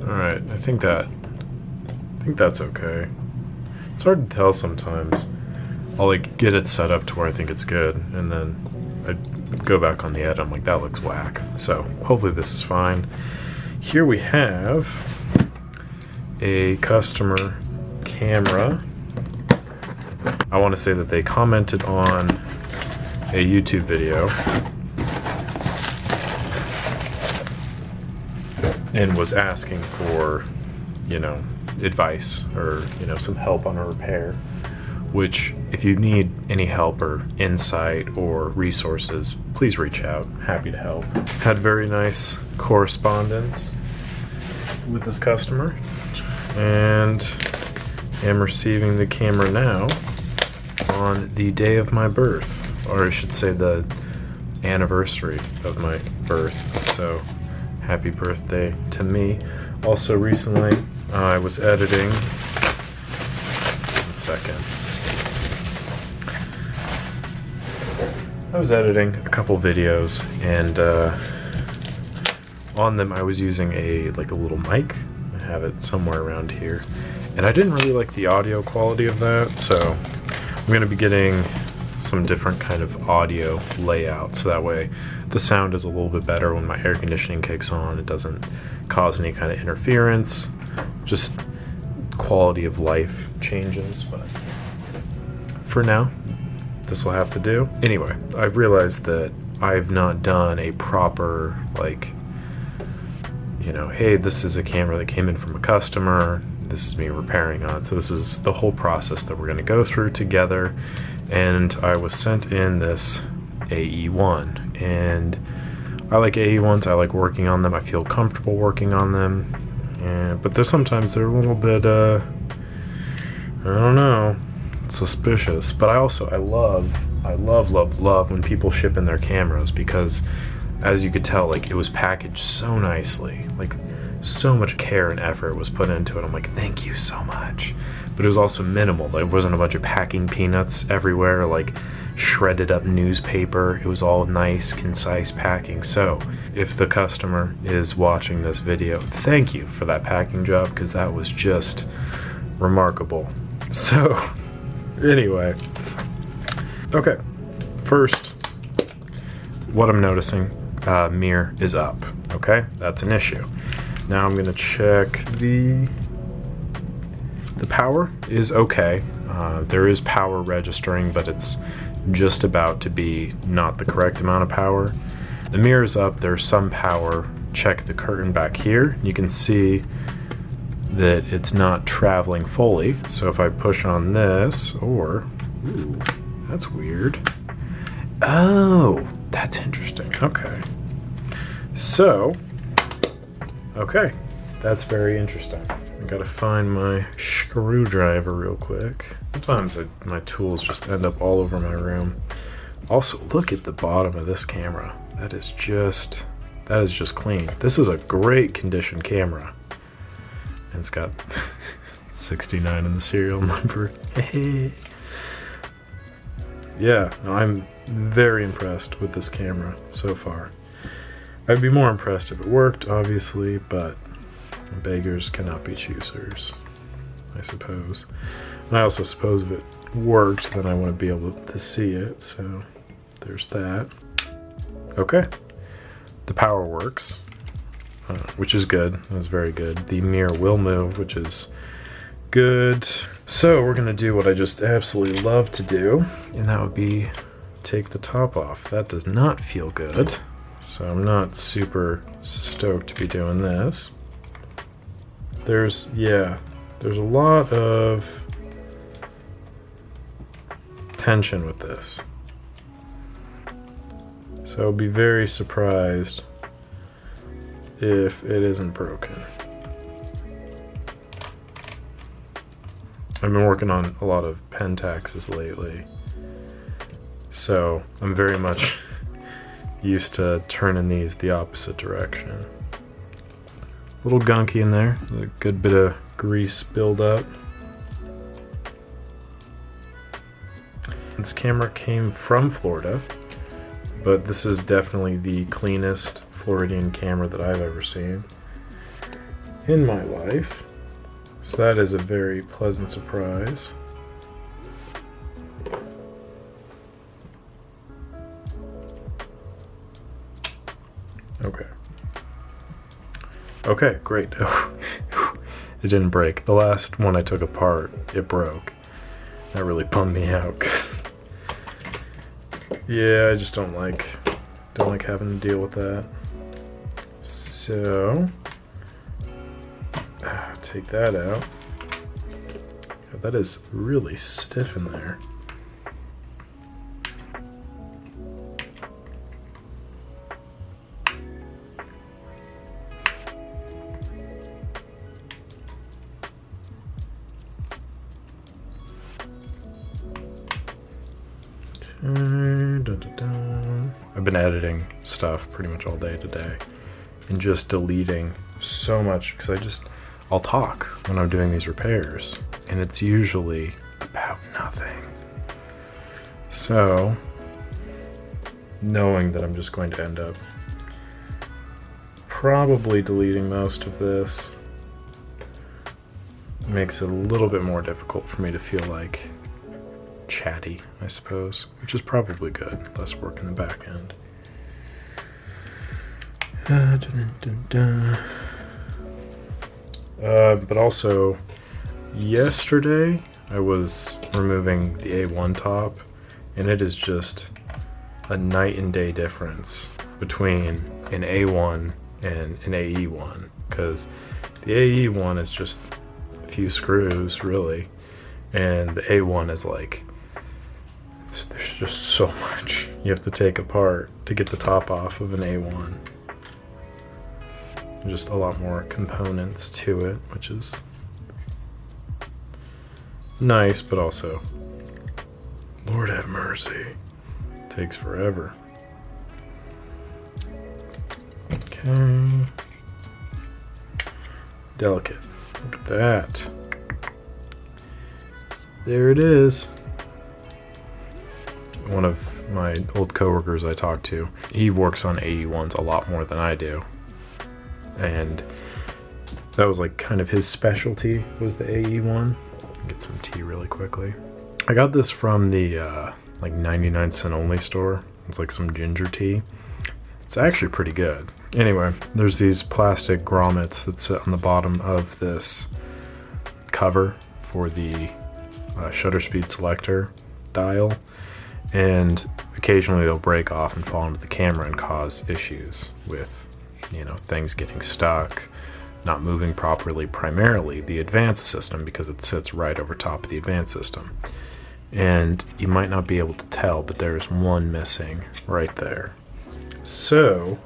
Alright, I think that's okay. It's hard to tell sometimes. I'll like get it set up to where I think it's good, and then I go back on the edit, I'm like, that looks whack. So hopefully this is fine. Here we have a customer camera. I want to say that they commented on a YouTube video and was asking for, you know, advice or, you know, some help on a repair, which if you need any help or insight or resources, please reach out. Happy to help. Had very nice correspondence with this customer, and am receiving the camera now on the day of my birth, or I should say the anniversary of my birth. So happy birthday to me. Also recently I was editing, one second. I was editing a couple videos, and on them I was using a little mic. I have it somewhere around here, and I didn't really like the audio quality of that, so I'm going to be getting some different kind of audio layout, so that way the sound is a little bit better when my air conditioning kicks on. It doesn't cause any kind of interference, just quality of life changes. But for now, this will have to do. Anyway, I've realized that I've not done a proper, like, you know, hey, this is a camera that came in from a customer, this is me repairing on it. So this is the whole process that we're going to go through together. And I was sent in this AE-1, and I like AE-1s. I like working on them. I feel comfortable working on them. But there's sometimes they're a little bit, I don't know, suspicious. But I love when people ship in their cameras, because as you could tell, like, it was packaged so nicely, like so much care and effort was put into it. I'm like, thank you so much. But it was also minimal. There wasn't a bunch of packing peanuts everywhere, like shredded up newspaper. It was all nice, concise packing. So if the customer is watching this video, thank you for that packing job, because that was just remarkable. So anyway, okay, first, what I'm noticing, mirror is up. Okay, that's an issue. Now I'm gonna check the power is okay. There is power registering, but it's just about to be not the correct amount of power. The mirror's up, there's some power. Check the curtain back here. You can see that it's not traveling fully. So if I push on this, or, ooh, that's weird. Oh, that's interesting. Okay. So, okay, that's very interesting. I gotta find my screwdriver real quick. Sometimes my tools just end up all over my room. Also, look at the bottom of this camera. That is just clean. This is a great condition camera. And it's got 69 in the serial number. Yeah, no, I'm very impressed with this camera so far. I'd be more impressed if it worked, obviously, but beggars cannot be choosers, I suppose. And I also suppose if it worked, then I want to be able to see it, so there's that. Okay, the power works, which is good. That's very good. The mirror will move, which is good. So we're gonna do what I just absolutely love to do, and that would be take the top off. That does not feel good, so I'm not super stoked to be doing this. There's a lot of tension with this. So I'll be very surprised if it isn't broken. I've been working on a lot of Pentaxes lately, so I'm very much used to turning these the opposite direction. A little gunky in there, a good bit of grease buildup. This camera came from Florida, but this is definitely the cleanest Floridian camera that I've ever seen. in my life. So that is a very pleasant surprise. Okay. Okay, great. It didn't break. The last one I took apart, it broke. That really bummed me out. Yeah, I just don't like having to deal with that. So take that out. God, that is really stiff in there. I've been editing stuff pretty much all day today and just deleting so much because I'll talk when I'm doing these repairs and it's usually about nothing. So knowing that I'm just going to end up probably deleting most of this makes it a little bit more difficult for me to feel like chatty, I suppose, which is probably good. Less work in the back end. But also, yesterday I was removing the A1 top, and it is just a night and day difference between an A1 and an AE-1, because the AE-1 is just a few screws, really, and the A1 is like, there's just so much you have to take apart to get the top off of an A1. Just a lot more components to it, which is nice, but also, Lord have mercy, takes forever. Okay. Delicate. Look at that. There it is. One of my old coworkers I talked to, he works on AE-1s a lot more than I do. And that was like kind of his specialty, was the AE-1. Get some tea really quickly. I got this from the like 99-cent only store. It's like some ginger tea. It's actually pretty good. Anyway, there's these plastic grommets that sit on the bottom of this cover for the shutter speed selector dial, and occasionally they'll break off and fall into the camera and cause issues with, you know, things getting stuck, not moving properly, primarily the advanced system, because it sits right over top of the advanced system. And you might not be able to tell, but there's one missing right there. So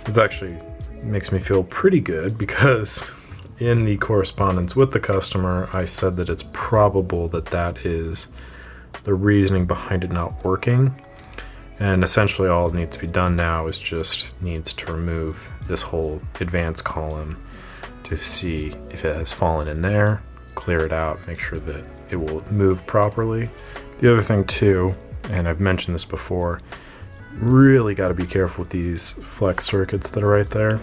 it actually makes me feel pretty good, because in the correspondence with the customer, I said that it's probable that that is the reasoning behind it not working. And essentially all that needs to be done now is just needs to remove this whole advanced column to see if it has fallen in there, clear it out, make sure that it will move properly. The other thing too, and I've mentioned this before, really got to be careful with these flex circuits that are right there.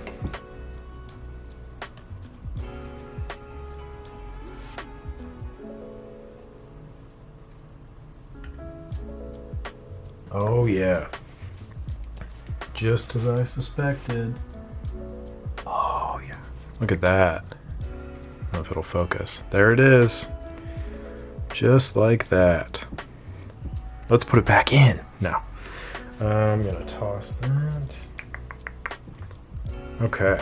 Oh yeah, just as I suspected. Oh yeah, look at that. I don't know if it'll focus. There it is, just like that. Let's put it back in. No, I'm gonna toss that. Okay,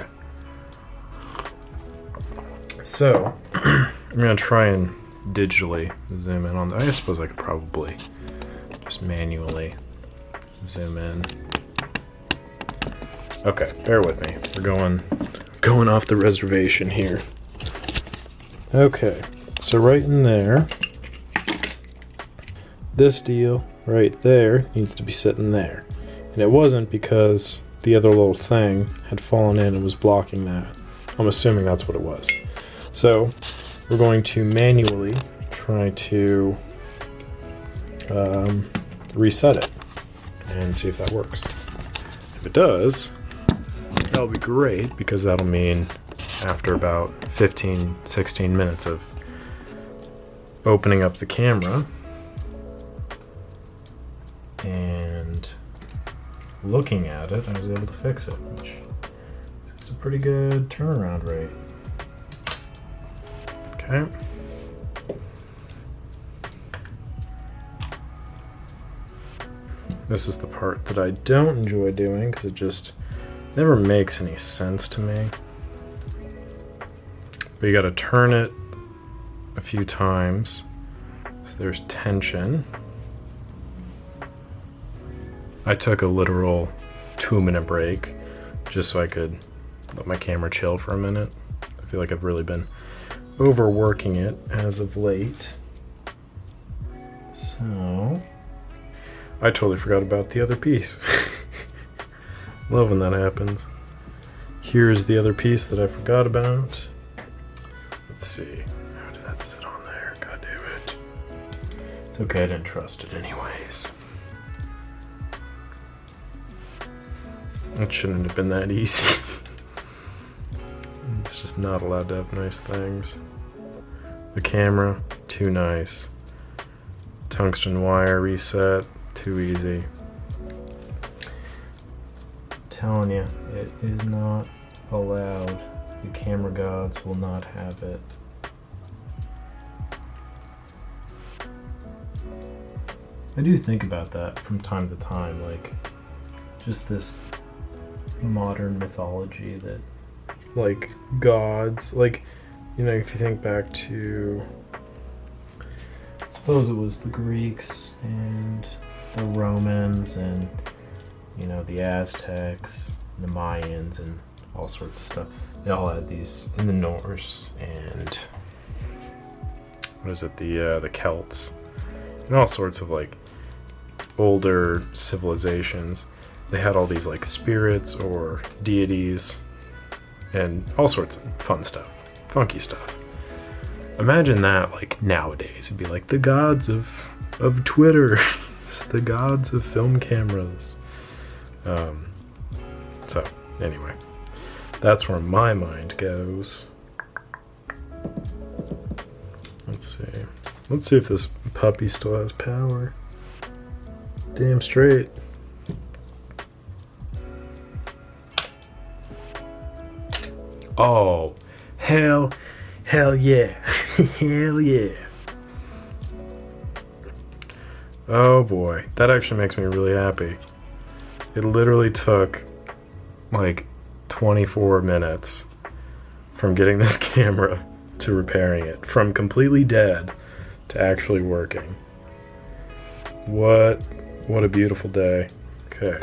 so I'm gonna try and digitally zoom in on that. I suppose I could probably just manually zoom in. Okay, bear with me. We're going off the reservation here. Okay, so right in there, this deal right there needs to be sitting there. And it wasn't because the other little thing had fallen in and was blocking that. I'm assuming that's what it was. So we're going to manually try to reset it and see if that works. If it does, that'll be great, because that'll mean after about 15-16 minutes of opening up the camera and looking at it, I was able to fix it, which is a pretty good turnaround rate. Okay. This is the part that I don't enjoy doing because it just never makes any sense to me. But you gotta turn it a few times so there's tension. I took a literal 2-minute break just so I could let my camera chill for a minute. I feel like I've really been overworking it as of late. So I totally forgot about the other piece. Love when that happens. Here's the other piece that I forgot about. Let's see. How did that sit on there? God damn it. It's okay, I didn't trust it anyways. It shouldn't have been that easy. It's just not allowed to have nice things. The camera, too nice. Tungsten wire reset, too easy. I'm telling you, it is not allowed. The camera gods will not have it. I do think about that from time to time, like just this modern mythology that, like, gods, like, you know, if you think back to, I suppose it was the Greeks and the Romans and, you know, the Aztecs, the Mayans, and all sorts of stuff. They all had these, in the Norse and what is it, the Celts, and all sorts of like older civilizations. They had all these like spirits or deities and all sorts of fun stuff, funky stuff. Imagine that like nowadays. It'd be like the gods of Twitter, the gods of film cameras. So anyway, that's where my mind goes. Let's see if this puppy still has power. Damn straight. Oh, hell yeah. Hell yeah. Oh boy, that actually makes me really happy. It literally took like 24 minutes from getting this camera to repairing it, from completely dead to actually working. What a beautiful day. Okay.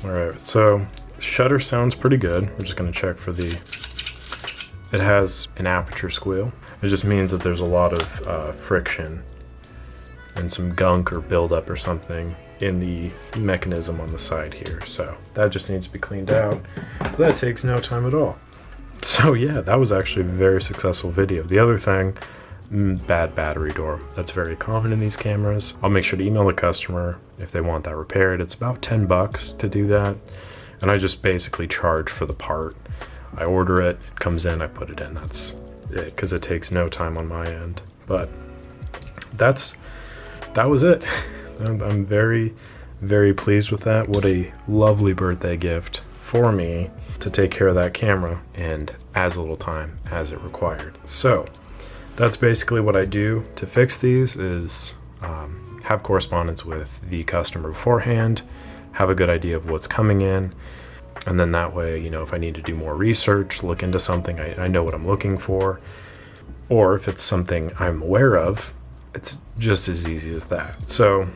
Alright, so shutter sounds pretty good. We're just going to check for it has an aperture squeal. It just means that there's a lot of friction and some gunk or buildup or something in the mechanism on the side here. So that just needs to be cleaned out. But that takes no time at all. So yeah, that was actually a very successful video. The other thing, bad battery door. That's very common in these cameras. I'll make sure to email the customer if they want that repaired. It's about $10 to do that. And I just basically charge for the part. I order it, it comes in, I put it in. That's it, because it takes no time on my end. But that was it. I'm very, very pleased with that. What a lovely birthday gift for me to take care of that camera in as little time as it required. So that's basically what I do to fix these, is have correspondence with the customer beforehand, have a good idea of what's coming in, and then that way, you know, if I need to do more research, look into something, I know what I'm looking for. Or if it's something I'm aware of, it's just as easy as that. So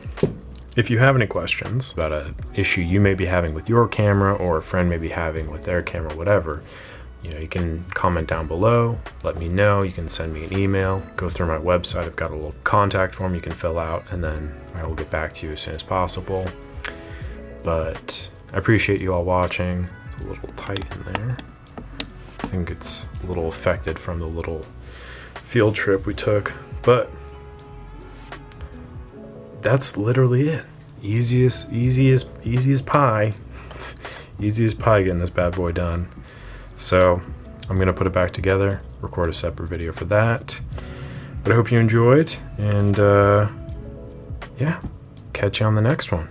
if you have any questions about an issue you may be having with your camera, or a friend may be having with their camera, whatever, you know, you can comment down below, let me know. You can send me an email, go through my website. I've got a little contact form you can fill out, and then I will get back to you as soon as possible. But I appreciate you all watching. It's a little tight in there. I think it's a little affected from the little field trip we took, but that's literally it. easy as pie. Easy as pie getting this bad boy done. So I'm gonna put it back together, record a separate video for that. But I hope you enjoyed, and yeah, catch you on the next one.